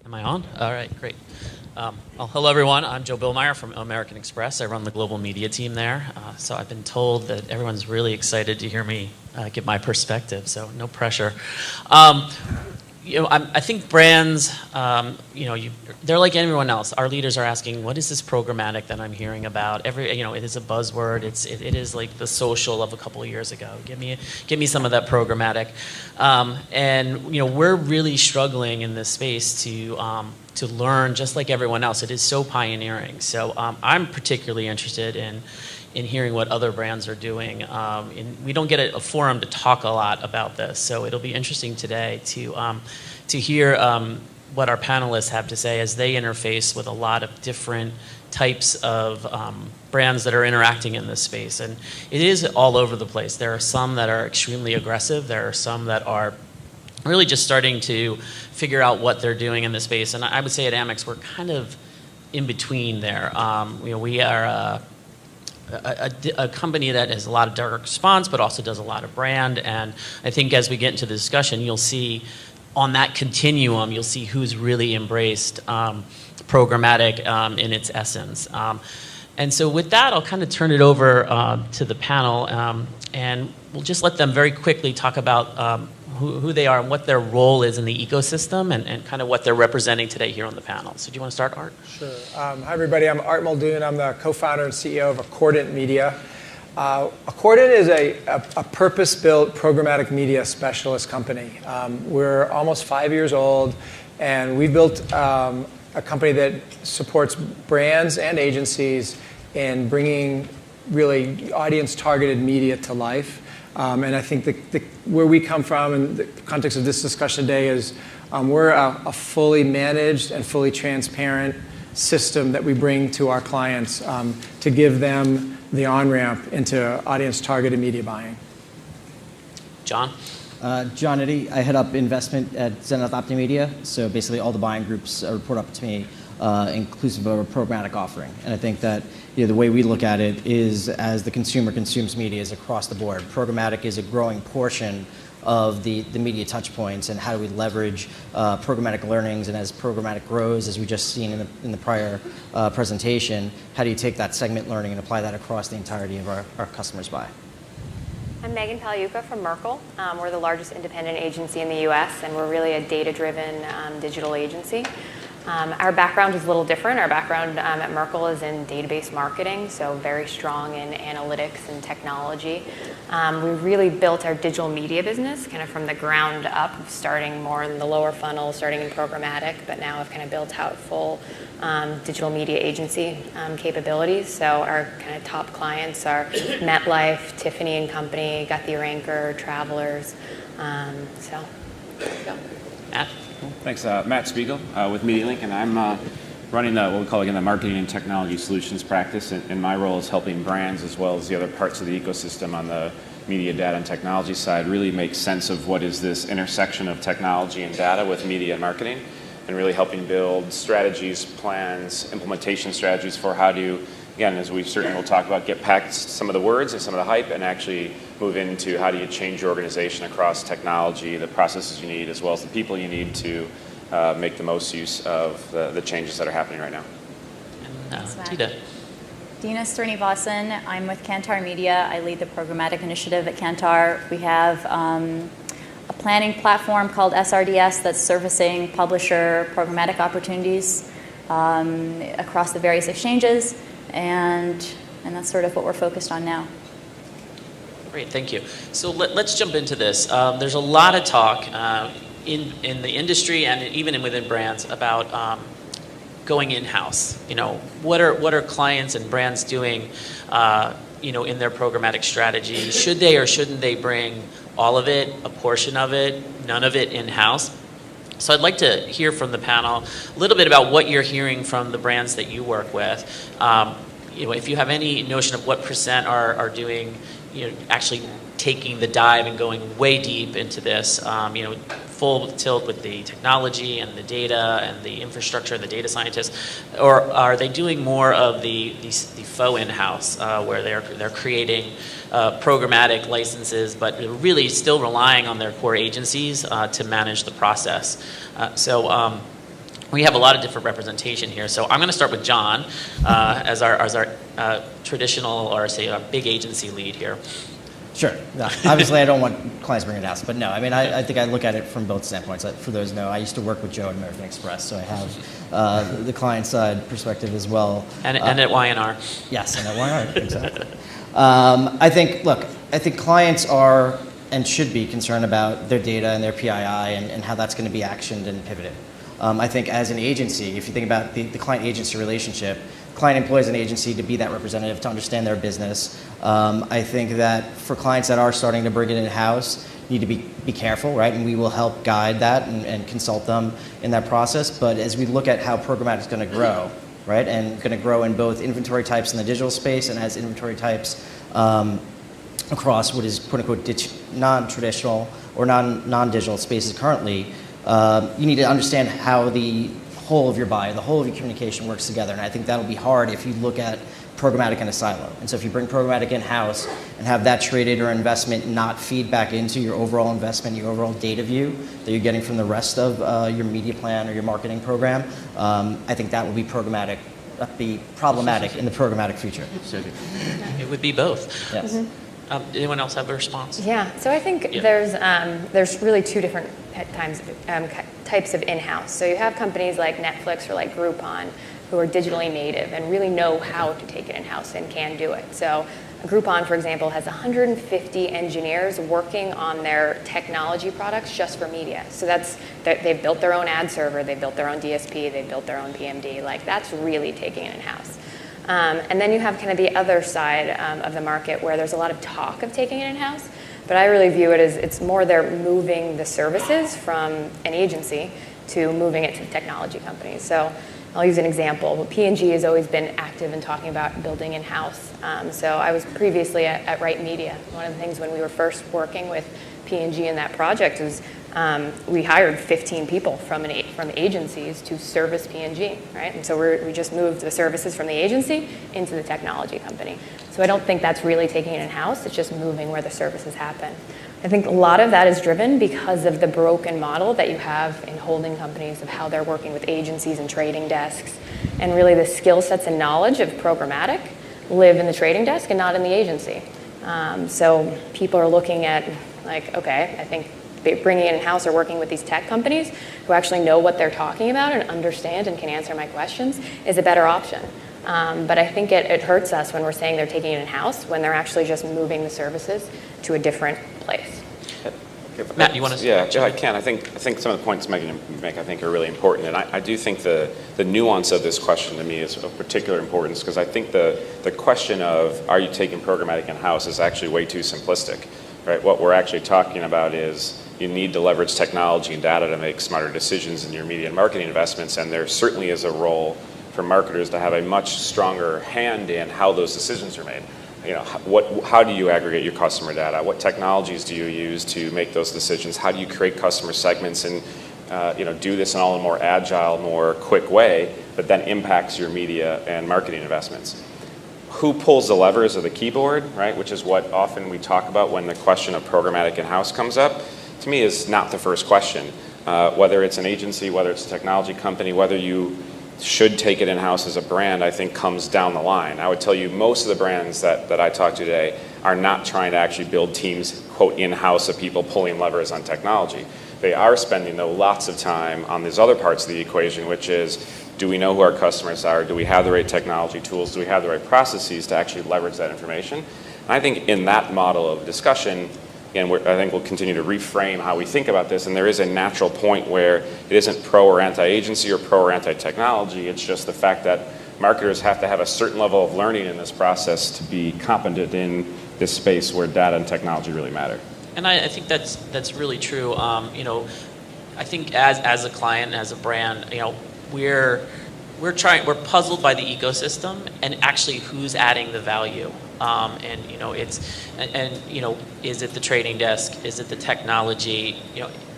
Am I on? All right, great. Well, hello, everyone. I'm Joe Bihlmier from American Express. I run the global media team there. So I've been told that everyone's really excited to hear me give my perspective, so no pressure. I think brands, they're like everyone else. Our leaders are asking, what is this programmatic that I'm hearing about? It is a buzzword. It is like the social of a couple of years ago. Give me some of that programmatic. We're really struggling in this space to learn, just like everyone else. It is so pioneering. So I'm particularly interested in hearing what other brands are doing. We don't get a forum to talk a lot about this, so it'll be interesting today to hear what our panelists have to say as they interface with a lot of different types of brands that are interacting in this space. And it is all over the place. There are some that are extremely aggressive. There are some that are really just starting to figure out what they're doing in this space. And I would say at Amex, we're kind of in between there. We are a company that has a lot of direct response, but also does a lot of brand. And I think as we get into the discussion, you'll see on that continuum, you'll see who's really embraced programmatic in its essence. And so with that, I'll kind of turn it over to the panel, and we'll just let them very quickly talk about who they are and what their role is in the ecosystem and kind of what they're representing today here on the panel. So do you want to start, Art? Sure. Hi, everybody. I'm Art Muldoon. I'm the co-founder and CEO of Accordant Media. Accordant is a purpose-built programmatic media specialist company. We're almost 5 years old, and we built a company that supports brands and agencies in bringing really audience-targeted media to life. And I think where we come from in the context of this discussion today is we're a fully managed and fully transparent system that we bring to our clients to give them the on-ramp into audience-targeted media buying. John? John Nitti. I head up investment at ZenithOptimedia. So basically all the buying groups report up to me, inclusive of a programmatic offering. And I think that the way we look at it is as the consumer consumes media is across the board. Programmatic is a growing portion of the media touch points, and how do we leverage programmatic learnings, and as programmatic grows, as we just seen in the prior presentation, how do you take that segment learning and apply that across the entirety of our customers' buy? I'm Pagliuca from Merkle. We're the largest independent agency in the US, and we're really a data-driven digital agency. Our background is a little different. Our background at Merkle is in database marketing, so very strong in analytics and technology. We really built our digital media business kind of from the ground up, starting more in the lower funnel, starting in programmatic, but now have kind of built out full digital media agency capabilities. So our kind of top clients are MetLife, Tiffany & Company, Got the Ranker, Travelers. So there you go. Matt? Thanks. Matt Spiegel with MediaLink, and I'm running what we call again the marketing and technology solutions practice, and my role is helping brands as well as the other parts of the ecosystem on the media, data, and technology side really make sense of what is this intersection of technology and data with media and marketing, and really helping build strategies, plans, implementation strategies for how to, again, as we certainly will talk about, get past some of the words and some of the hype and actually move into how do you change your organization across technology, the processes you need, as well as the people you need to make the most use of the changes that are happening right now. Dina. Dina Srinivasan. I'm with Kantar Media. I lead the programmatic initiative at Kantar. We have a planning platform called SRDS that's servicing publisher programmatic opportunities across the various exchanges, and that's sort of what we're focused on now. Great, thank you. So let's jump into this. There's a lot of talk in the industry and even within brands about going in-house. What are clients and brands doing, in their programmatic strategy? Should they or shouldn't they bring all of it, a portion of it, none of it in-house? So I'd like to hear from the panel a little bit about what you're hearing from the brands that you work with. If you have any notion of what percent are doing, actually taking the dive and going way deep into this, full tilt with the technology and the data and the infrastructure and the data scientists, or are they doing more of the faux in-house where they're creating programmatic licenses, but really still relying on their core agencies to manage the process? So we have a lot of different representation here. So I'm going to start with John as our traditional, or say, our big agency lead here. Sure. No, obviously, I don't want clients bringing it house, but no. I mean, I think I look at it from both standpoints. For those who know, I used to work with Joe at American Express, so I have the client side perspective as well. And at Y&R. Yes, and at Y&R, exactly. I think clients are and should be concerned about their data and their PII and how that's going to be actioned and pivoted. I think as an agency, if you think about the client-agency relationship, client employs an agency to be that representative, to understand their business. I think that for clients that are starting to bring it in-house, need to be careful, right? And we will help guide that and consult them in that process. But as we look at how programmatic is going to grow, right, and going to grow in both inventory types in the digital space and as inventory types across what is quote-unquote non-traditional or non-digital spaces currently, you need to understand how the whole of your buy, the whole of your communication works together. And I think that'll be hard if you look at programmatic in a silo. And so if you bring programmatic in-house and have that traded or investment not feed back into your overall investment, your overall data view that you're getting from the rest of your media plan or your marketing program, I think that will be problematic in the programmatic future. It would be both. Yes. Mm-hmm. Anyone else have a response? Yeah, so I think there's really two different types of in-house. So you have companies like Netflix or like Groupon who are digitally native and really know how to take it in-house and can do it. So Groupon, for example, has 150 engineers working on their technology products just for media. So they've built their own ad server, they've built their own DSP, they've built their own PMD. Like, that's really taking it in-house. And then you have kind of the other side of the market where there's a lot of talk of taking it in-house, but I really view it as it's more they're moving the services from an agency to moving it to the technology companies. So I'll use an example. P&G has always been active in talking about building in-house. So I was previously at Right Media. One of the things when we were first working with P&G in that project was we hired 15 people from agencies to service P&G, right? And so we just moved the services from the agency into the technology company. So I don't think that's really taking it in-house. It's just moving where the services happen. I think a lot of that is driven because of the broken model that you have in holding companies of how they're working with agencies and trading desks. And really the skill sets and knowledge of programmatic live in the trading desk and not in the agency. So people are looking at, like, okay, I think bringing it in-house or working with these tech companies who actually know what they're talking about and understand and can answer my questions is a better option. But I think it hurts us when we're saying they're taking it in-house when they're actually just moving the services to a different place. Matt, you want to? Yeah, I can. I think some of the points Megan you make, I think, are really important, and I do think the nuance of this question to me is of particular importance because I think the question of are you taking programmatic in-house is actually way too simplistic, right? What we're actually talking about is you need to leverage technology and data to make smarter decisions in your media and marketing investments, and there certainly is a role for marketers to have a much stronger hand in how those decisions are made. You know, how do you aggregate your customer data? What technologies do you use to make those decisions? How do you create customer segments and do this in all a more agile, more quick way that then impacts your media and marketing investments? Who pulls the levers of the keyboard, right? Which is what often we talk about when the question of programmatic in-house comes up. To me, is not the first question. Whether it's an agency, whether it's a technology company, whether you should take it in-house as a brand, I think comes down the line. I would tell you most of the brands that I talk to today are not trying to actually build teams, quote, in-house of people pulling levers on technology. They are spending, though, lots of time on these other parts of the equation, which is, do we know who our customers are? Do we have the right technology tools? Do we have the right processes to actually leverage that information? And I think in that model of discussion, again, I think we'll continue to reframe how we think about this, and there is a natural point where it isn't pro or anti-agency or pro or anti-technology. It's just the fact that marketers have to have a certain level of learning in this process to be competent in this space where data and technology really matter. And I think that's really true. I think as a client, as a brand, we're puzzled by the ecosystem and actually who's adding the value. Is it the trading desk? Is it the technology?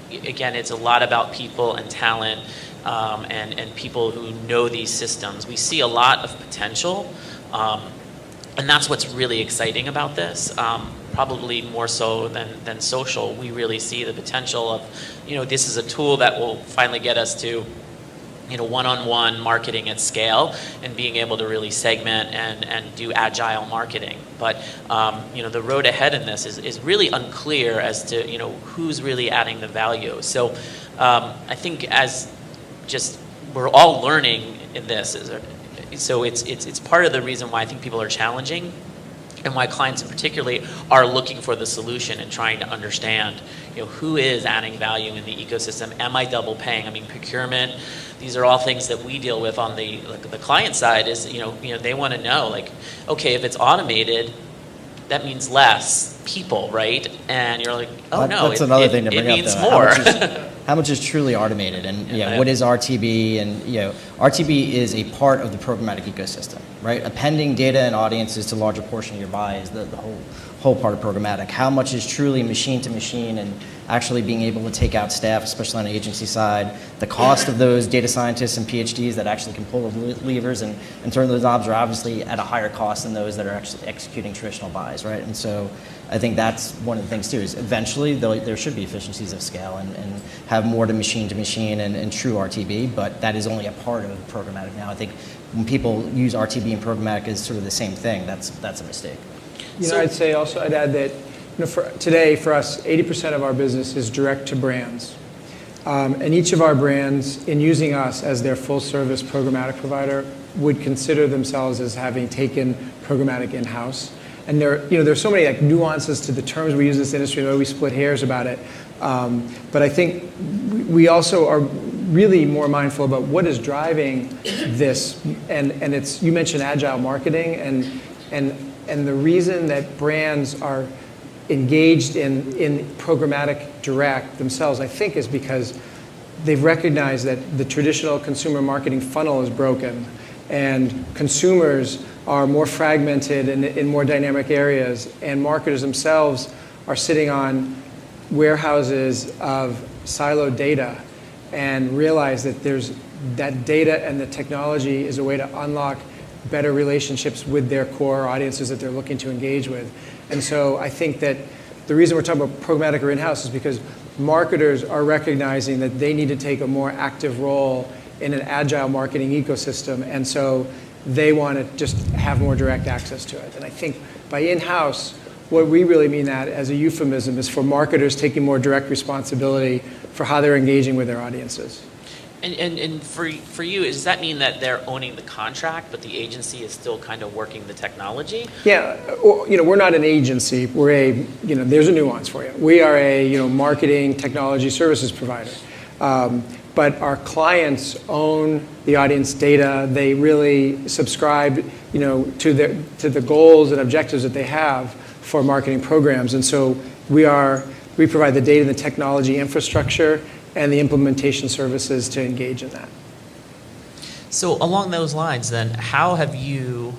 Again, it's a lot about people and talent and people who know these systems. We see a lot of potential, and that's what's really exciting about this. Probably more so than social. We really see the potential of, this is a tool that will finally get us to one-on-one marketing at scale and being able to really segment and do agile marketing. But the road ahead in this is really unclear as to who's really adding the value. So I think as just we're all learning in this, so it's part of the reason why I think people are challenging, and why clients in particular are looking for the solution and trying to understand, who is adding value in the ecosystem. Am I double paying? I mean, procurement. These are all things that we deal with on the client side. Is they want to know, like, okay, if it's automated, that means less people, right? And you're like, oh no, that's another thing to bring it means up, more. How much is truly automated, and what is RTB? And RTB is a part of the programmatic ecosystem, right? Appending data and audiences to a larger portion of your buy is the whole part of programmatic. How much is truly machine to machine and actually being able to take out staff, especially on the agency side? The cost of those data scientists and PhDs that actually can pull the levers and turn those knobs are obviously at a higher cost than those that are actually executing traditional buys, right? And so I think that's one of the things too, is eventually there should be efficiencies of scale and have more to machine and true RTB, but that is only a part of programmatic now. I think when people use RTB and programmatic as sort of the same thing, that's a mistake. I'd say also, I'd add that today for us, 80% of our business is direct to brands. And each of our brands, in using us as their full service programmatic provider, would consider themselves as having taken programmatic in-house. And there's so many nuances to the terms we use in this industry, the way we split hairs about it. But I think we also are really more mindful about what is driving this. And it's, you mentioned agile marketing, and the reason that brands are engaged in programmatic direct themselves, I think, is because they've recognized that the traditional consumer marketing funnel is broken, and consumers are more fragmented in more dynamic areas, and marketers themselves are sitting on warehouses of siloed data and realize that there's that data and the technology is a way to unlock better relationships with their core audiences that they're looking to engage with. And so I think that the reason we're talking about programmatic or in-house is because marketers are recognizing that they need to take a more active role in an agile marketing ecosystem, and so they want to just have more direct access to it. And I think by in-house, what we really mean that as a euphemism is for marketers taking more direct responsibility for how they're engaging with their audiences. And for you, does that mean that they're owning the contract, but the agency is still kind of working the technology? Yeah, we're not an agency. We're there's a nuance for you. We are a marketing technology services provider. But our clients own the audience data. They really subscribe, to the goals and objectives that they have for marketing programs. And so we provide the data and the technology infrastructure and the implementation services to engage in that. So along those lines, then, how have you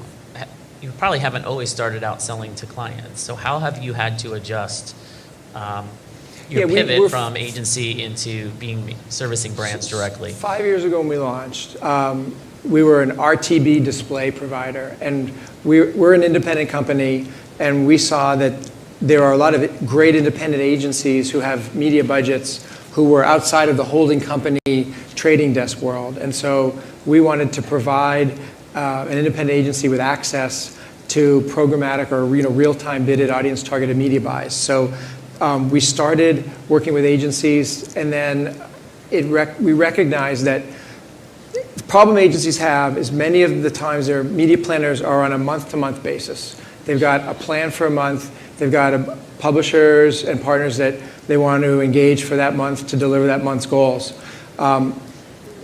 probably haven't always started out selling to clients. So how have you had to adjust your pivot from agency into servicing brands directly? 5 years ago when we launched, we were an RTB display provider, and we're an independent company, and we saw that there are a lot of great independent agencies who have media budgets who were outside of the holding company trading desk world. And so we wanted to provide an independent agency with access to programmatic or real-time bidded audience targeted media buys. So we started working with agencies, and then we recognized that the problem agencies have is many of the times their media planners are on a month-to-month basis. They've got a plan for a month. They've got publishers and partners that they want to engage for that month to deliver that month's goals.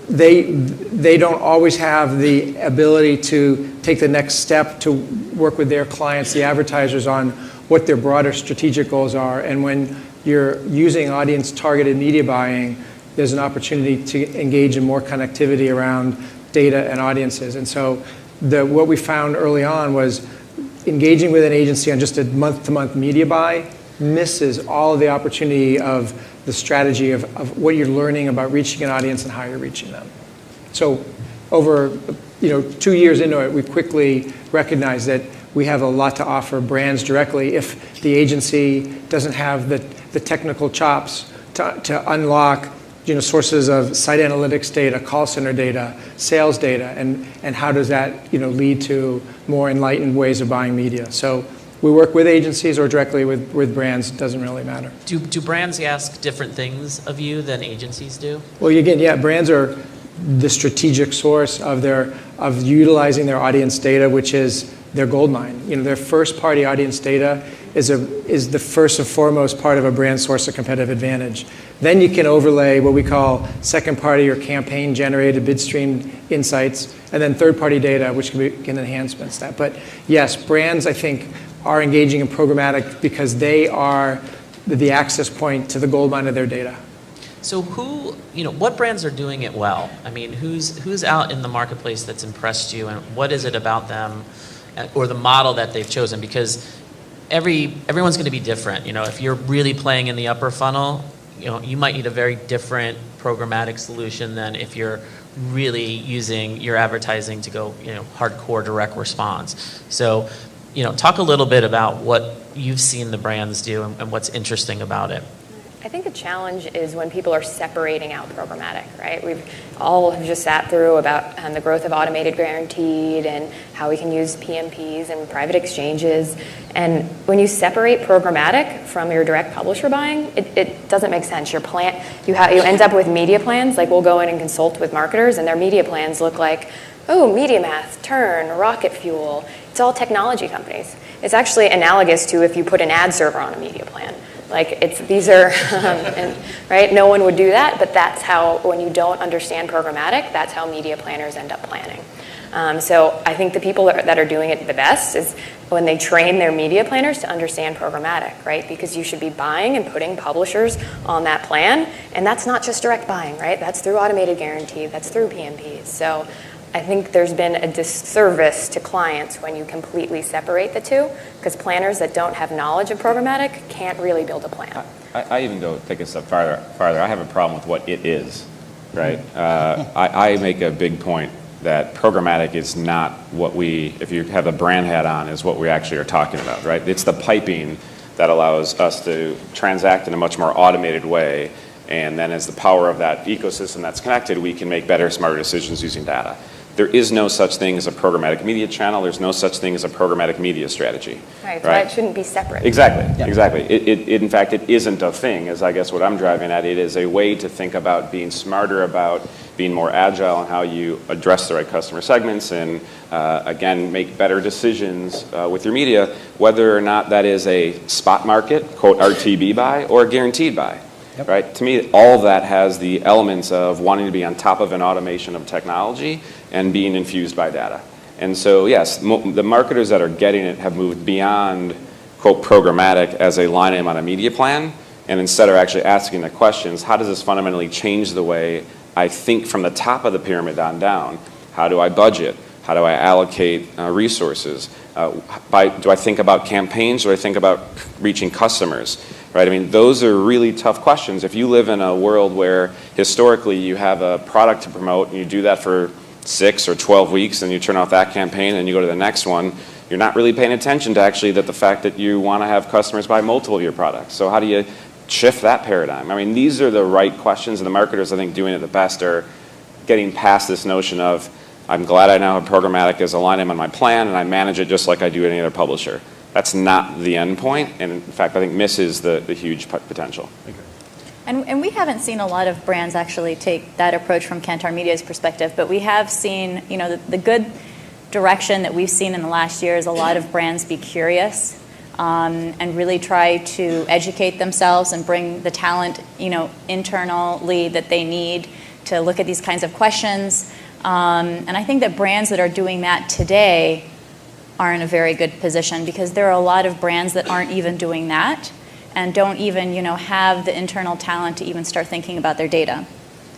They don't always have the ability to take the next step to work with their clients, the advertisers, on what their broader strategic goals are. And when you're using audience-targeted media buying, there's an opportunity to engage in more connectivity around data and audiences. And so what we found early on was engaging with an agency on just a month-to-month media buy misses all of the opportunity of the strategy of what you're learning about reaching an audience and how you're reaching them. So over 2 years into it, we quickly recognized that we have a lot to offer brands directly if the agency doesn't have the technical chops to unlock sources of site analytics data, call center data, sales data, and how does that lead to more enlightened ways of buying media. So we work with agencies or directly with brands. It doesn't really matter. Do brands ask different things of you than agencies do? Well, again, yeah, brands are the strategic source of utilizing their audience data, which is their gold mine. Their first-party audience data is the first and foremost part of a brand source of competitive advantage. Then you can overlay what we call second-party or campaign-generated bid-stream insights, and then third-party data, which can enhance that. But yes, brands, I think, are engaging in programmatic because they are the access point to the gold mine of their data. So what brands are doing it well? I mean, who's out in the marketplace that's impressed you, and what is it about them or the model that they've chosen? Because everyone's going to be different. If you're really playing in the upper funnel, you might need a very different programmatic solution than if you're really using your advertising to go, hardcore direct response. So, talk a little bit about what you've seen the brands do and what's interesting about it. I think the challenge is when people are separating out programmatic, right? We've all have just sat through about the growth of automated guaranteed and how we can use PMPs and private exchanges. And when you separate programmatic from your direct publisher buying, it doesn't make sense. Your plan, you end up with media plans. Like we'll go in and consult with marketers, and their media plans look like, MediaMath, Turn, Rocket Fuel. It's all technology companies. It's actually analogous to if you put an ad server on a media plan. These are, right? No one would do that, but that's how, when you don't understand programmatic, that's how media planners end up planning. So I think the people that are doing it the best is when they train their media planners to understand programmatic, right? Because you should be buying and putting publishers on that plan, and that's not just direct buying, right? That's through automated guarantee, that's through PMPs. So I think there's been a disservice to clients when you completely separate the two, because planners that don't have knowledge of programmatic can't really build a plan. I even go take a step farther. I have a problem with what it is, right? I make a big point that programmatic is not what if you have a brand hat on, is what we actually are talking about, right? It's the piping that allows us to transact in a much more automated way, and then as the power of that ecosystem that's connected, we can make better, smarter decisions using data. There is no such thing as a programmatic media channel. There's no such thing as a programmatic media strategy. Right, so it shouldn't be separate. Exactly, exactly. In fact, it isn't a thing, is I guess what I'm driving at. It is a way to think about being smarter, about being more agile in how you address the right customer segments and, again, make better decisions with your media, whether or not that is a spot market, quote, RTB buy, or a guaranteed buy. Yep. Right? To me, all of that has the elements of wanting to be on top of an automation of technology and being infused by data. And so, yes, the marketers that are getting it have moved beyond, quote, programmatic as a line item on a media plan, and instead are actually asking the questions, how does this fundamentally change the way I think from the top of the pyramid on down? How do I budget? How do I allocate resources? Do I think about campaigns, or do I think about reaching customers? Right? I mean, those are really tough questions. If you live in a world where historically you have a product to promote and you do that for 6 or 12 weeks and you turn off that campaign and you go to the next one, you're not really paying attention to actually the fact that you want to have customers buy multiple of your products. So how do you shift that paradigm? I mean, these are the right questions, and the marketers, I think, doing it the best are getting past this notion of, I'm glad I now have programmatic as a line item on my plan and I manage it just like I do any other publisher. That's not the end point, and in fact, I think misses the huge potential. And we haven't seen a lot of brands actually take that approach from Kantar Media's perspective, but we have seen, the good direction that we've seen in the last year is a lot of brands be curious and really try to educate themselves and bring the talent, internally that they need to look at these kinds of questions. And I think that brands that are doing that today are in a very good position, because there are a lot of brands that aren't even doing that and don't even, have the internal talent to even start thinking about their data.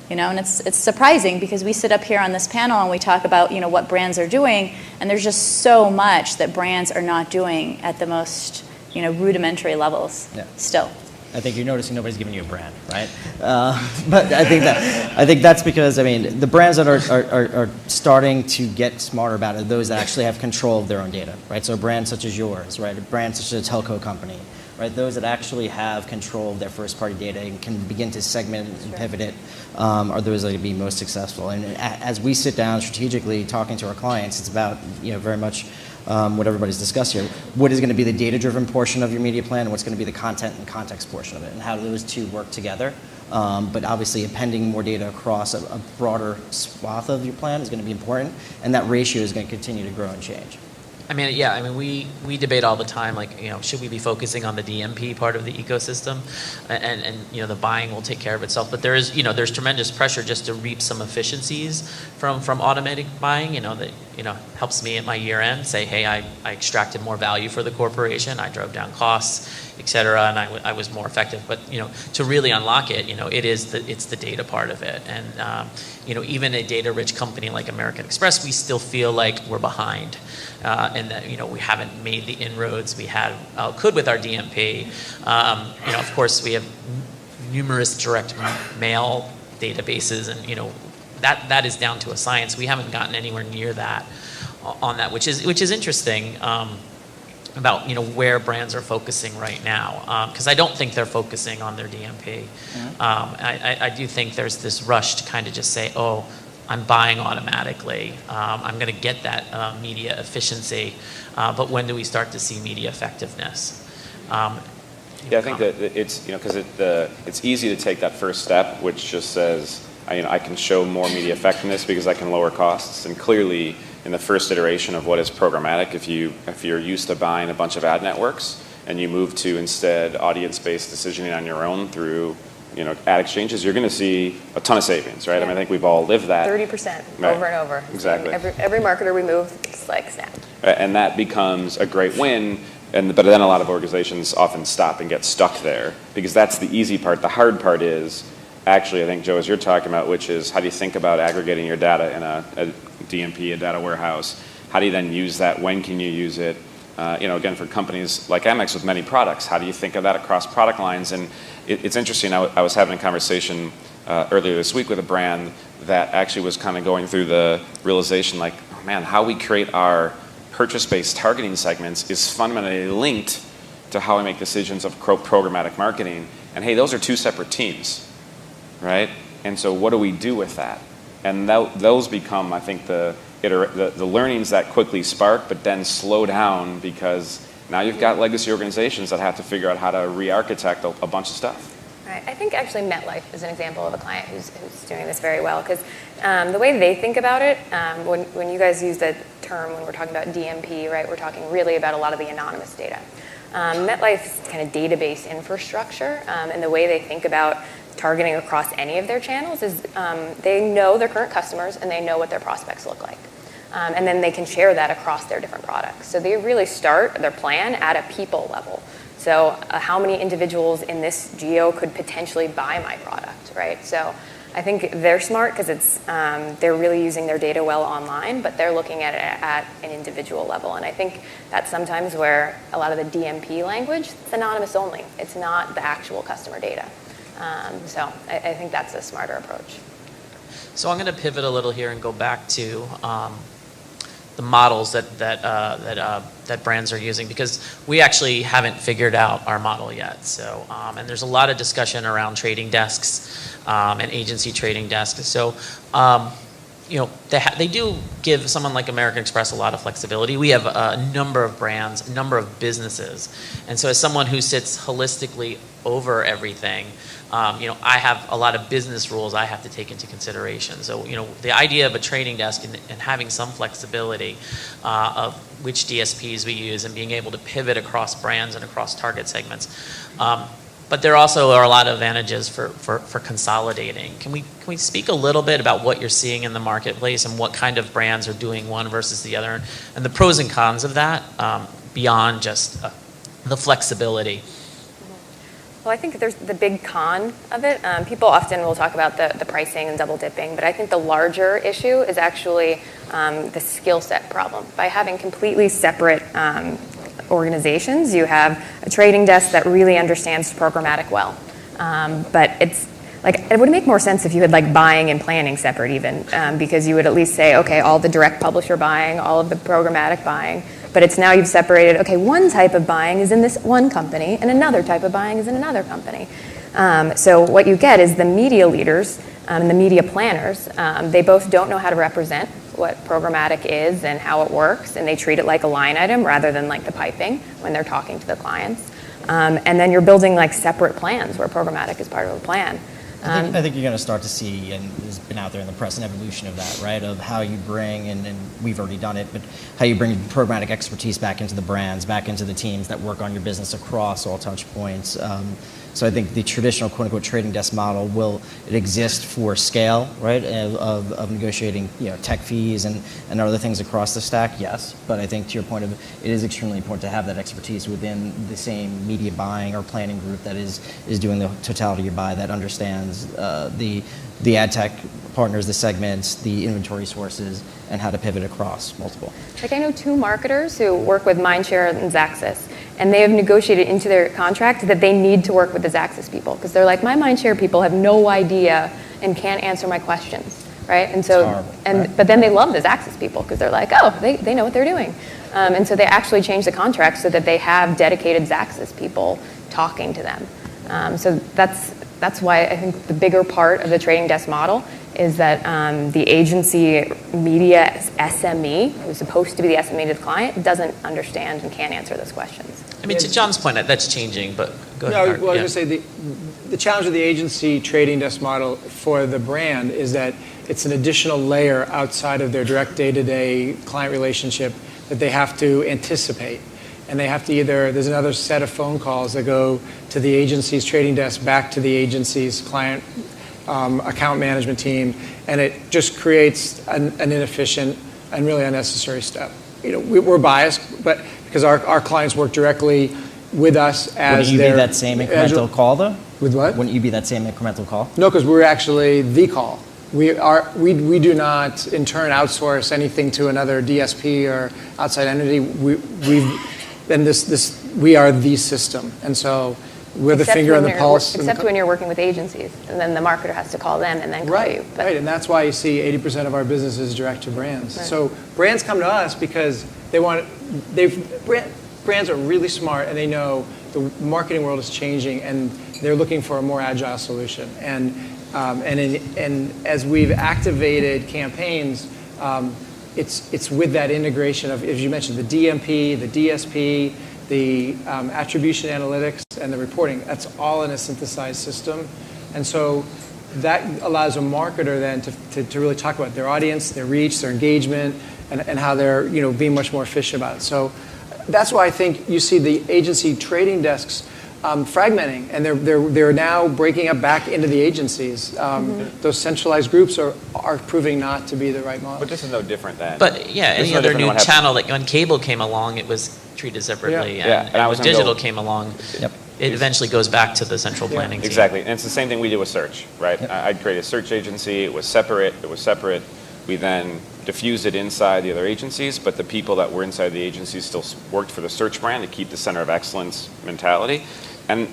And it's surprising, because we sit up here on this panel and we talk about, what brands are doing, and there's just so much that brands are not doing at the most, rudimentary levels still. I think you're noticing nobody's giving you a brand, right? But I think that's because, the brands that are starting to get smarter about it are those that actually have control of their own data, right? So brands such as yours, right? A brand such as a telco company, right? Those that actually have control of their first-party data and can begin to segment it and pivot it are those that will be most successful. And as we sit down strategically talking to our clients, it's about very much what everybody's discussed here. What is going to be the data-driven portion of your media plan, and what's going to be the content and context portion of it, and how do those two work together? But obviously, appending more data across a broader swath of your plan is going to be important, and that ratio is going to continue to grow and change. I mean, yeah. I mean, we debate all the time, like, should we be focusing on the DMP part of the ecosystem, and the buying will take care of itself. But there's tremendous pressure just to reap some efficiencies from automatic buying. That helps me at my year end say, hey, I extracted more value for the corporation, I drove down costs, et cetera, and I was more effective. But to really unlock it, it's the data part of it, and even a data-rich company like American Express, we still feel like we're behind. And that we haven't made the inroads we could with our DMP. Of course, we have numerous direct mail databases, and that is down to a science. We haven't gotten anywhere near that on that, which is interesting about where brands are focusing right now, because I don't think they're focusing on their DMP. I do think there's this rush to kind of just say, oh, I'm buying automatically. I'm going to get that media efficiency, but when do we start to see media effectiveness? I think that it's because it's easy to take that first step, which just says I can show more media effectiveness because I can lower costs. And clearly, in the first iteration of what is programmatic, if you're used to buying a bunch of ad networks and you move to instead audience-based decisioning on your own through ad exchanges, you're going to see a ton of savings, right? Yeah. I mean, I think we've all lived that. 30% right. over and over. Exactly. Every marketer we move, it's like snap. And that becomes a great win, but then a lot of organizations often stop and get stuck there because that's the easy part. The hard part is actually, I think, Joe, as you're talking about, which is how do you think about aggregating your data in a DMP, a data warehouse? How do you then use that? When can you use it? Again, for companies like Amex with many products, how do you think of that across product lines? And it's interesting. I was having a conversation earlier this week with a brand that actually was kind of going through the realization, like, oh man, how we create our purchase-based targeting segments is fundamentally linked to how we make decisions of programmatic marketing. And hey, those are two separate teams, right? And so what do we do with that? And those become, I think, the learnings that quickly spark, but then slow down because now you've got legacy organizations that have to figure out how to re-architect a bunch of stuff. Right. I think actually MetLife is an example of a client who's doing this very well because the way they think about it, when you guys use the term, when we're talking about DMP, right, we're talking really about a lot of the anonymous data. MetLife's kind of database infrastructure and the way they think about targeting across any of their channels is they know their current customers and they know what their prospects look like. And then they can share that across their different products. So they really start their plan at a people level. So how many individuals in this geo could potentially buy my product, right? So I think they're smart because they're really using their data well online, but they're looking at it at an individual level. And I think that's sometimes where a lot of the DMP language, it's anonymous only. It's not the actual customer data. So I think that's a smarter approach. So I'm going to pivot a little here and go back to the models that brands are using because we actually haven't figured out our model yet. So and there's a lot of discussion around trading desks and agency trading desks. So they do give someone like American Express a lot of flexibility. We have a number of brands, a number of businesses, and so as someone who sits holistically over everything, I have a lot of business rules I have to take into consideration. So, the idea of a trading desk and having some flexibility of which DSPs we use and being able to pivot across brands and across target segments. But there also are a lot of advantages for consolidating. Can we speak a little bit about what you're seeing in the marketplace and what kind of brands are doing one versus the other and the pros and cons of that beyond just the flexibility? Well, I think there's the big con of it. People often will talk about the pricing and double dipping, but I think the larger issue is actually the skill set problem. By having completely separate organizations, you have a trading desk that really understands programmatic well. But it's like it would make more sense if you had like buying and planning separate even, because you would at least say, okay, all the direct publisher buying, all of the programmatic buying, But it's now you've separated, okay, one type of buying is in this one company and another type of buying is in another company. So what you get is the media leaders and the media planners, they both don't know how to represent what programmatic is and how it works, and they treat it like a line item rather than like the piping when they're talking to the clients. And then you're building like separate plans where programmatic is part of a plan. I think you're going to start to see, and it's been out there in the press, an evolution of that, right? Of how you bring, and we've already done it, but how you bring programmatic expertise back into the brands, back into the teams that work on your business across all touch points. So I think the traditional quote-unquote trading desk model it exist for scale, right, of negotiating tech fees and other things across the stack, yes. But I think to your point it is extremely important to have that expertise within the same media buying or planning group that is doing the totality of your buy, that understands the ad tech partners, the segments, the inventory sources, and how to pivot across multiple. Like I know 2 marketers who work with Mindshare and Xaxis, and they have negotiated into their contract that they need to work with the Xaxis people because they're like, my Mindshare people have no idea and can't answer my questions, right? And so, right. But then they love the Xaxis people because they're like, oh, they know what they're doing, and so they actually change the contract so that they have dedicated Xaxis people talking to them. So that's why I think the bigger part of the trading desk model is that the agency media SME, who's supposed to be the SME to the client, doesn't understand and can't answer those questions. I mean, to John's point, that's changing, but go ahead. No, Mark. well, I was going to say the challenge of the agency trading desk model for the brand is that it's an additional layer outside of their direct day-to-day client relationship that they have to anticipate. And they have to there's another set of phone calls that go to the agency's trading desk, back to the agency's client account management team, and it just creates an inefficient and really unnecessary step. We're biased, but because our clients work directly with us as Wouldn't you be that same incremental call, though? With what? Wouldn't you be that same incremental call? No, because we're actually the call. We do not in turn outsource anything to another DSP or outside entity. We are the system, and so we're the finger on the pulse. Except when you're working with agencies, and then the marketer has to call them and then call you. Right, and that's why you see 80% of our business is direct to brands. Right. So brands come to us because brands are really smart, and they know the marketing world is changing, and they're looking for a more agile solution. And as we've activated campaigns, it's with that integration of, as you mentioned, the DMP, the DSP, the attribution analytics, and the reporting. That's all in a synthesized system. And so that allows a marketer then to really talk about their audience, their reach, their engagement, and how they're being much more efficient about it. So that's why I think you see the agency trading desks fragmenting, and they're now breaking up back into the agencies. Those centralized groups are proving not to be the right model. But this is no different than. But yeah, any other new channel, like when cable came along, it was treated separately, and when digital came along, it eventually goes back to the central planning team. Exactly, and it's the same thing we did with search, right? I'd create a search agency. It was separate. We then diffused it inside the other agencies, but the people that were inside the agencies still worked for the search brand to keep the center of excellence mentality. And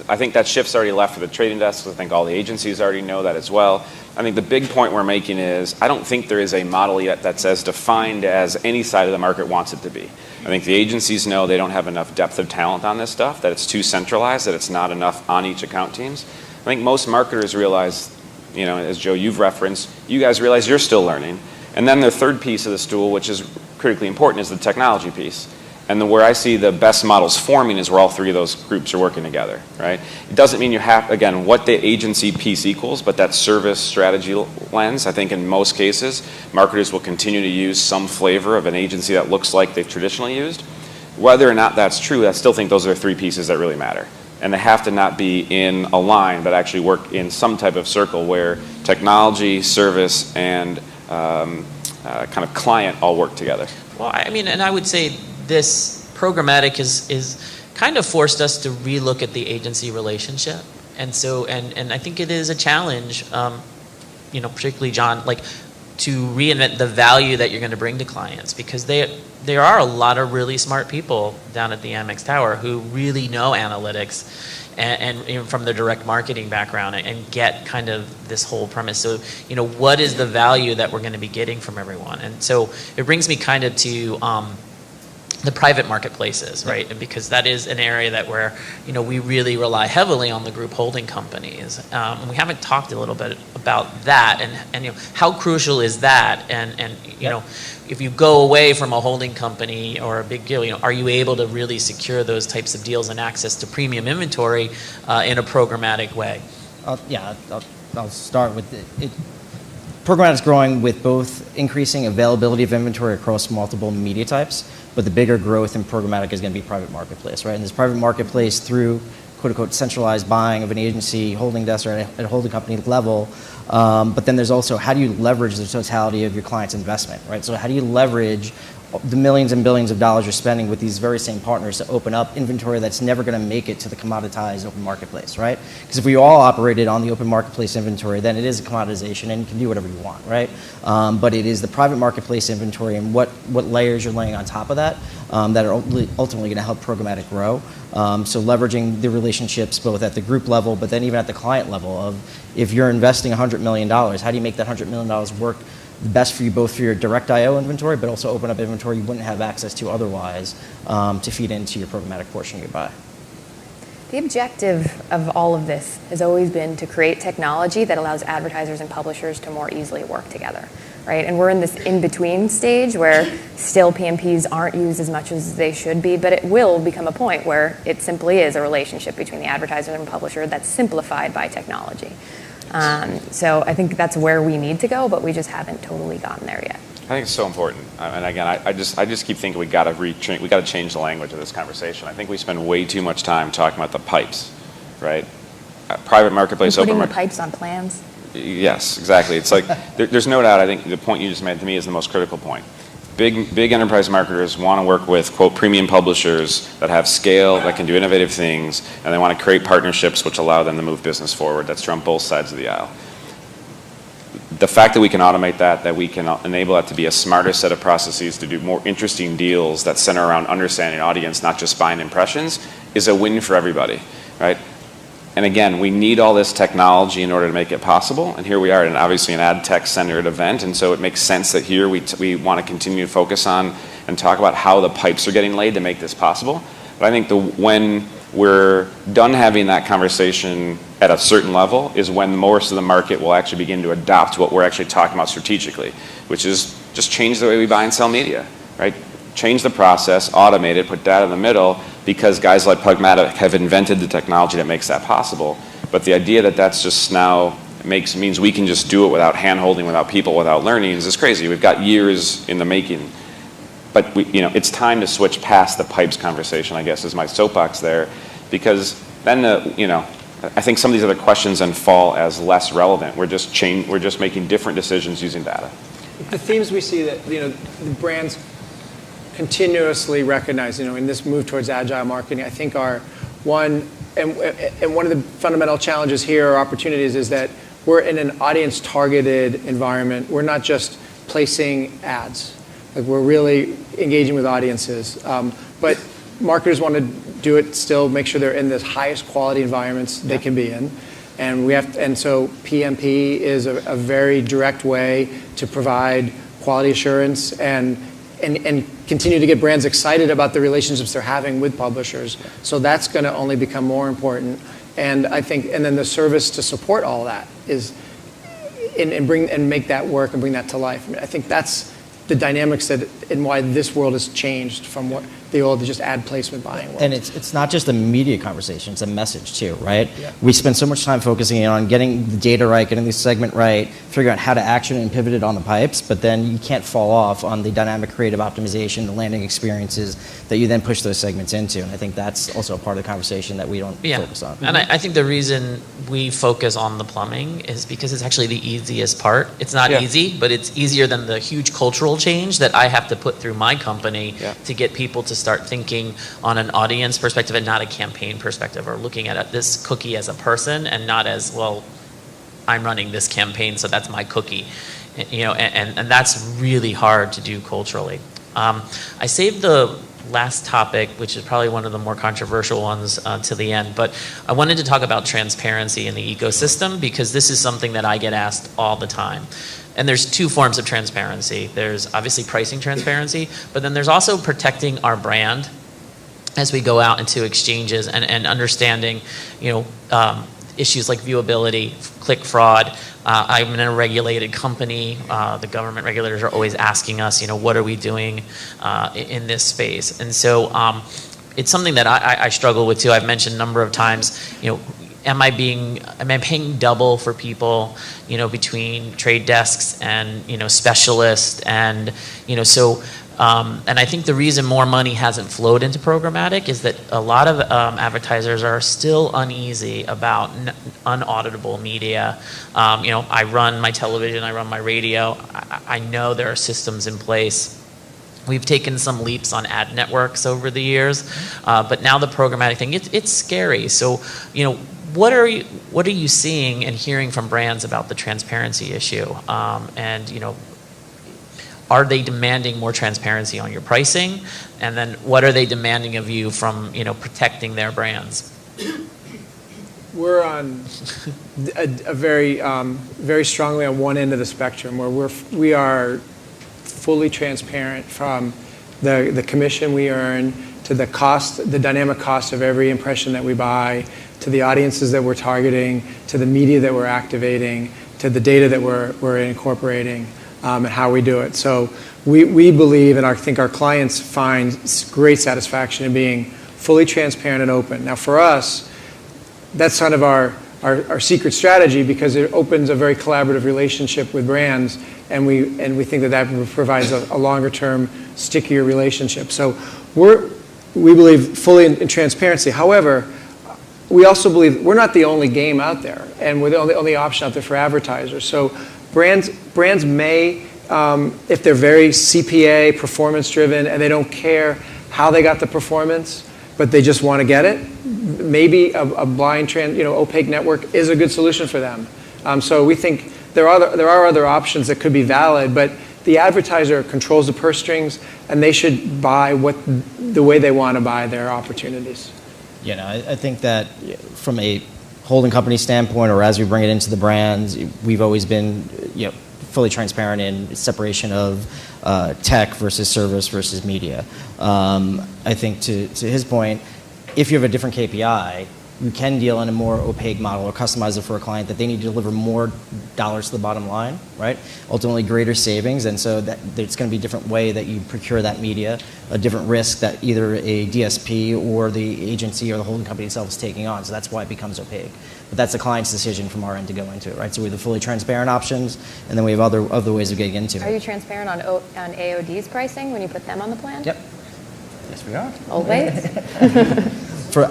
I think that shift's already left for the trading desks. I think all the agencies already know that as well. I think the big point we're making is I don't think there is a model yet that's as defined as any side of the market wants it to be. I think the agencies know they don't have enough depth of talent on this stuff, that it's too centralized, that it's not enough on each account teams. I think most marketers realize, as Joe, you've referenced, you guys realize you're still learning. And then the third piece of the stool, which is critically important, is the technology piece. And where I see the best models forming is where all three of those groups are working together, right? It doesn't mean you have, again, what the agency piece equals, but that service strategy lens, I think in most cases, marketers will continue to use some flavor of an agency that looks like they've traditionally used. Whether or not that's true, I still think those are the three pieces that really matter. And they have to not be in a line, but actually work in some type of circle where technology, service, and kind of client all work together. Well, I mean, and I would say this programmatic is kind of forced us to relook at the agency relationship, and so and I think it is a challenge, particularly John, like to reinvent the value that you're going to bring to clients, because there are a lot of really smart people down at the Amex Tower who really know analytics and from the direct marketing background and get kind of this whole premise. So what is the value that we're going to be getting from everyone? And so it brings me kind of to the private marketplaces, right? And because that is an area that where, we really rely heavily on the group holding companies. And we haven't talked a little bit about that and how crucial is that? And if you go away from a holding company or a big deal, are you able to really secure those types of deals and access to premium inventory in a programmatic way? I'll start with it. Programmatic is growing with both increasing availability of inventory across multiple media types, but the bigger growth in programmatic is going to be private marketplace, right? And this private marketplace through quote unquote centralized buying of an agency, holding desk, or at a holding company level. But then there's also how do you leverage the totality of your client's investment, right? So how do you leverage the millions and billions of dollars you're spending with these very same partners to open up inventory that's never going to make it to the commoditized open marketplace, right? Because if we all operated on the open marketplace inventory, then it is a commoditization and you can do whatever you want, right? But it is the private marketplace inventory and what layers you're laying on top of that that are ultimately going to help programmatic grow. So leveraging the relationships both at the group level, but then even at the client level of if you're investing $100 million, how do you make that $100 million work the best for you, both for your direct IO inventory, but also open up inventory you wouldn't have access to otherwise to feed into your programmatic portion of your buy. The objective of all of this has always been to create technology that allows advertisers and publishers to more easily work together, right? And we're in this in-between stage where still PMPs aren't used as much as they should be, but it will become a point where it simply is a relationship between the advertiser and publisher that's simplified by technology. So I think that's where we need to go, but we just haven't totally gotten there yet. I think it's so important. And again, I just keep thinking we got to change the language of this conversation. I think we spend way too much time talking about the pipes, right? Private marketplace, You're open putting the pipes on plans. Yes, exactly. It's like there's no doubt. I think the point you just made to me is the most critical point. Big enterprise marketers want to work with, quote, premium publishers that have scale, that can do innovative things, and they want to create partnerships which allow them to move business forward. That's true on both sides of the aisle. The fact that we can automate that we can enable that to be a smarter set of processes to do more interesting deals that center around understanding audience, not just buying impressions, is a win for everybody, right? And again, we need all this technology in order to make it possible. And here we are, obviously an ad tech-centered event. And so it makes sense that here we want to continue to focus on and talk about how the pipes are getting laid to make this possible. But I think when we're done having that conversation at a certain level is when most of the market will actually begin to adopt what we're actually talking about strategically, which is just change the way we buy and sell media, right? Change the process, automate it, put data in the middle, because guys like Pragmatic have invented the technology that makes that possible. But the idea that that's just now means we can just do it without hand-holding, without people, without learnings is crazy. We've got years in the making. But it's time to switch past the pipes conversation, I guess, is my soapbox there, because then I think some of these other questions then fall as less relevant. We're just making different decisions using data. The themes we see that the brands continuously recognize, in this move towards agile marketing, I think are one of the fundamental challenges here or opportunities is that we're in an audience targeted environment. We're not just placing ads. Like we're really engaging with audiences. But marketers want to do it still, make sure they're in the highest quality environments they can be in. And so PMP is a very direct way to provide quality assurance and continue to get brands excited about the relationships they're having with publishers. So that's going to only become more important. And I think, and then the service to support all that is, and make that work and bring that to life. I mean, I think that's the dynamics and why this world has changed from what the old just ad placement buying world. And it's not just a media conversation, it's a message too, right? Yeah. We spend so much time focusing on getting the data right, getting the segment right, figuring out how to action and pivot it on the pipes, but then you can't fall off on the dynamic creative optimization, the landing experiences that you then push those segments into. And I think that's also a part of the conversation that we don't focus on. And I think the reason we focus on the plumbing is because it's actually the easiest part. It's not easy, but it's easier than the huge cultural change that I have to put through my company to get people to start thinking on an audience perspective and not a campaign perspective, or looking at this cookie as a person and not as, well, I'm running this campaign, so that's my cookie. And that's really hard to do culturally. I saved the last topic, which is probably one of the more controversial ones, to the end, but I wanted to talk about transparency in the ecosystem, because this is something that I get asked all the time. And there's two forms of transparency. There's obviously pricing transparency, but then there's also protecting our brand as we go out into exchanges and understanding, issues like viewability, click fraud. I'm in a regulated company. The government regulators are always asking us, what are we doing in this space? And so it's something that I struggle with too. I've mentioned a number of times, am I paying double for people, between trade desks and, specialists and, and I think the reason more money hasn't flowed into programmatic is that a lot of advertisers are still uneasy about unauditable media. I run my television, I run my radio. I know there are systems in place. We've taken some leaps on ad networks over the years, but now the programmatic thing, it's scary. So, what are you seeing and hearing from brands about the transparency issue? Are they demanding more transparency on your pricing? And then what are they demanding of you from, protecting their brands? We're on a very, very strongly on one end of the spectrum where we are fully transparent from the commission we earn to the cost, the dynamic cost of every impression that we buy, to the audiences that we're targeting, to the media that we're activating, to the data that we're incorporating. And how we do it. So we believe, and I think our clients find great satisfaction in being fully transparent and open. Now for us, that's kind of our secret strategy because it opens a very collaborative relationship with brands, and we think that provides a longer term, stickier relationship. So we believe fully in transparency. However, we also believe we're not the only game out there, and we're the only option out there for advertisers. So brands may, if they're very CPA, performance driven, and they don't care how they got the performance, but they just want to get it, maybe a blind, opaque network is a good solution for them. So we think there are other options that could be valid, but the advertiser controls the purse strings, and they should buy the way they want to buy their opportunities. I think that from a holding company standpoint, or as we bring it into the brands, we've always been fully transparent in separation of tech versus service versus media. I think to his point, if you have a different KPI, you can deal in a more opaque model or customize it for a client that they need to deliver more dollars to the bottom line, right? Ultimately greater savings, and so that it's going to be a different way that you procure that media, a different risk that either a DSP or the agency or the holding company itself is taking on, so that's why it becomes opaque. But that's the client's decision from our end to go into it, right? So we have the fully transparent options, and then we have other ways of getting into it. Are you transparent on AOD's pricing when you put them on the plan? Yep. Yes, we are. Always?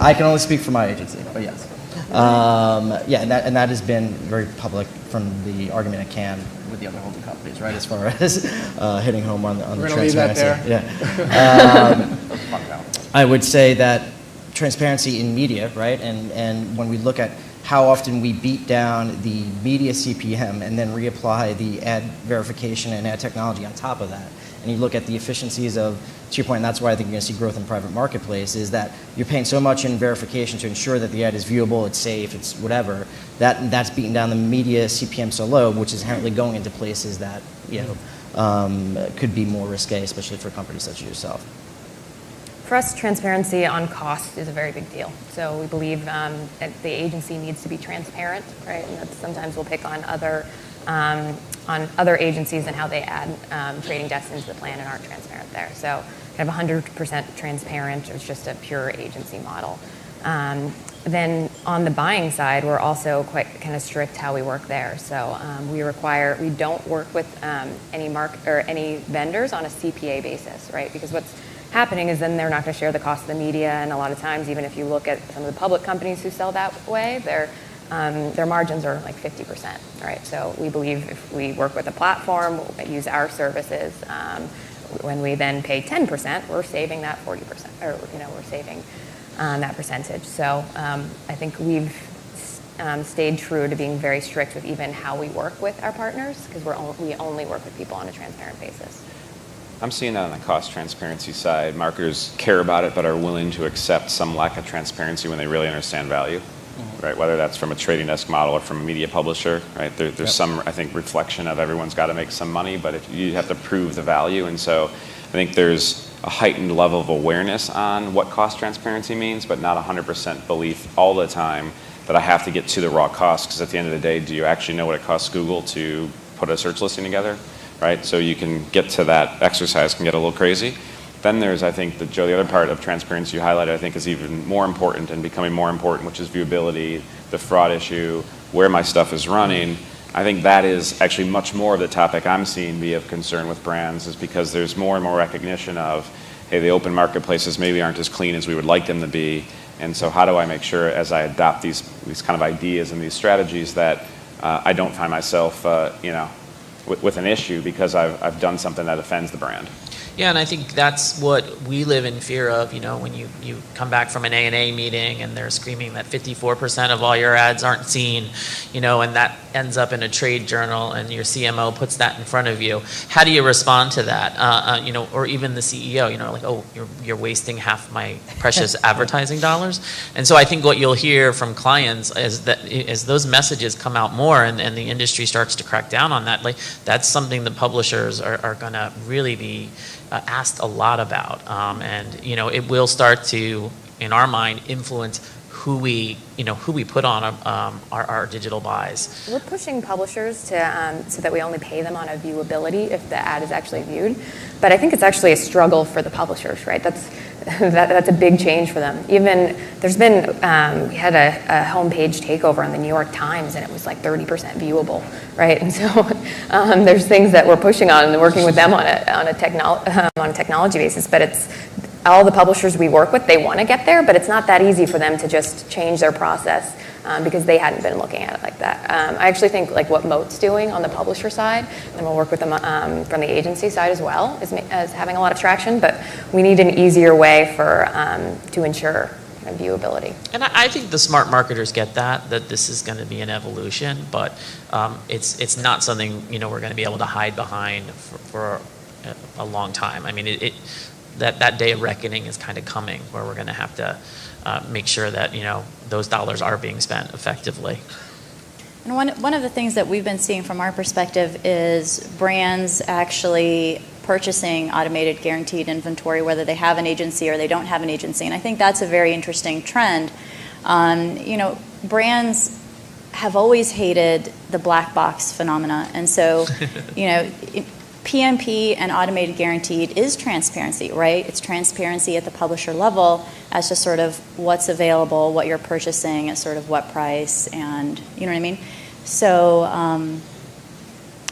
I can only speak for my agency, but yes. And that has been very public from the argument at Cannes with the other holding companies, right? As far as hitting home on the transparency. Leave that there. Yeah. I would say that transparency in media, right? And when we look at how often we beat down the media CPM and then reapply the ad verification and ad technology on top of that, and you look at the efficiencies of, to your point, and that's why I think you're going to see growth in private marketplace, is that you're paying so much in verification to ensure that the ad is viewable, it's safe, it's whatever, that's beating down the media CPM so low, which is inherently going into places that could be more risque, especially for companies such as yourself. For us, transparency on cost is a very big deal. So we believe that the agency needs to be transparent, right? And that sometimes we'll pick on other agencies and how they add trading desks into the plan and aren't transparent there. So kind of 100% transparent is just a pure agency model. Then on the buying side, we're also quite kind of strict how we work there. So we don't work with any vendors on a CPA basis, right? Because what's happening is then they're not going to share the cost of the media, and a lot of times, even if you look at some of the public companies who sell that way, their margins are like 50%, right? So we believe if we work with a platform, we'll use our services, when we then pay 10%, we're saving that 40%, or we're saving that percentage. So I think we've stayed true to being very strict with even how we work with our partners, because we only work with people on a transparent basis. I'm seeing that on the cost transparency side. Marketers care about it, but are willing to accept some lack of transparency when they really understand value. right? Whether that's from a trading desk model or from a media publisher, right? There's some, I think, reflection of everyone's got to make some money, but if you have to prove the value. And so I think there's a heightened level of awareness on what cost transparency means, but not 100% belief all the time that I have to get to the raw cost, because at the end of the day, do you actually know what it costs Google to put a search listing together, right? So you can get to that exercise, can get a little crazy. Then there's, I think, Joe, the other part of transparency you highlighted, I think, is even more important and becoming more important, which is viewability, the fraud issue, where my stuff is running. I think that is actually much more of the topic I'm seeing be of concern with brands, is because there's more and more recognition of, hey, the open marketplaces maybe aren't as clean as we would like them to be. And so how do I make sure as I adopt these kind of ideas and these strategies that I don't find myself with an issue because I've done something that offends the brand. Yeah, and I think that's what we live in fear of, when you come back from an A&A meeting and they're screaming that 54% of all your ads aren't seen, and that ends up in a trade journal and your CMO puts that in front of you. How do you respond to that? Or even the CEO, like, oh, you're wasting half my precious advertising dollars. And so I think what you'll hear from clients is that as those messages come out more and the industry starts to crack down on that, like that's something the publishers are going to really be asked a lot about, and it will start to, in our mind, influence who we put on our digital buys. We're pushing publishers to so that we only pay them on a viewability if the ad is actually viewed, but I think it's actually a struggle for the publishers, right? That's a big change for them. Even there's been we had a homepage takeover on the New York Times and it was like 30% viewable, right? And so there's things that we're pushing on and working with them on a technology basis. But it's all the publishers we work with, they want to get there, but it's not that easy for them to just change their process because they hadn't been looking at it like that. I actually think like what Moat's doing on the publisher side, and we'll work with them from the agency side as well, is having a lot of traction, but we need an easier way to ensure viewability. And I think the smart marketers get that this is going to be an evolution, but it's not something we're going to be able to hide behind for a long time. I mean, that day of reckoning is kind of coming, where we're going to have to make sure that those dollars are being spent effectively. And one of the things that we've been seeing from our perspective is brands actually purchasing automated guaranteed inventory, whether they have an agency or they don't have an agency. And I think that's a very interesting trend. Brands have always hated the black box phenomena. And so, PMP and automated guaranteed is transparency, right? It's transparency at the publisher level as to sort of what's available, what you're purchasing at sort of what price, and you know what I mean? So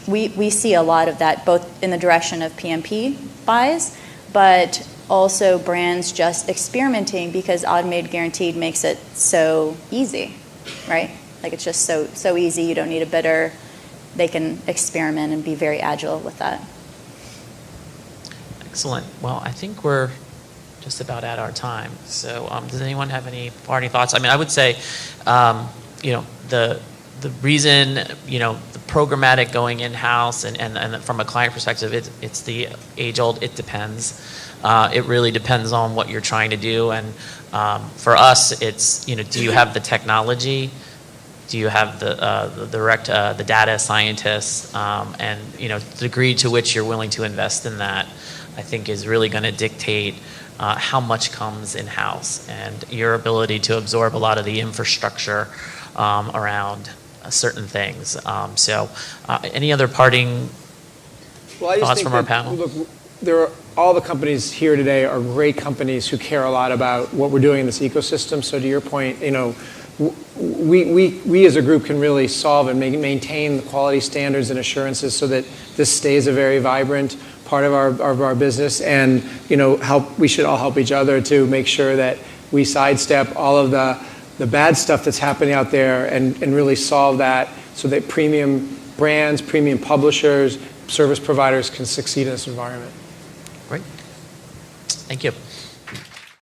we see a lot of that both in the direction of PMP buys, but also brands just experimenting because automated guaranteed makes it so easy, right? Like it's just so easy, you don't need a bidder. They can experiment and be very agile with that. Excellent. Well, I think we're just about at our time. So does anyone have any parting thoughts? I mean, I would say, the reason, the programmatic going in-house and from a client perspective, it's the age-old, it depends. It really depends on what you're trying to do. And for us, it's, do you have the technology? Do you have the data scientists, and the degree to which you're willing to invest in that, I think is really going to dictate how much comes in-house and your ability to absorb a lot of the infrastructure around certain things. Any other parting thoughts from our panel? Look, all the companies here today are great companies who care a lot about what we're doing in this ecosystem. So to your point, we as a group can really solve and maintain the quality standards and assurances so that this stays a very vibrant part of our business, and we should all help each other to make sure that we sidestep all of the bad stuff that's happening out there and really solve that so that premium brands, premium publishers, service providers can succeed in this environment. Great. Thank you.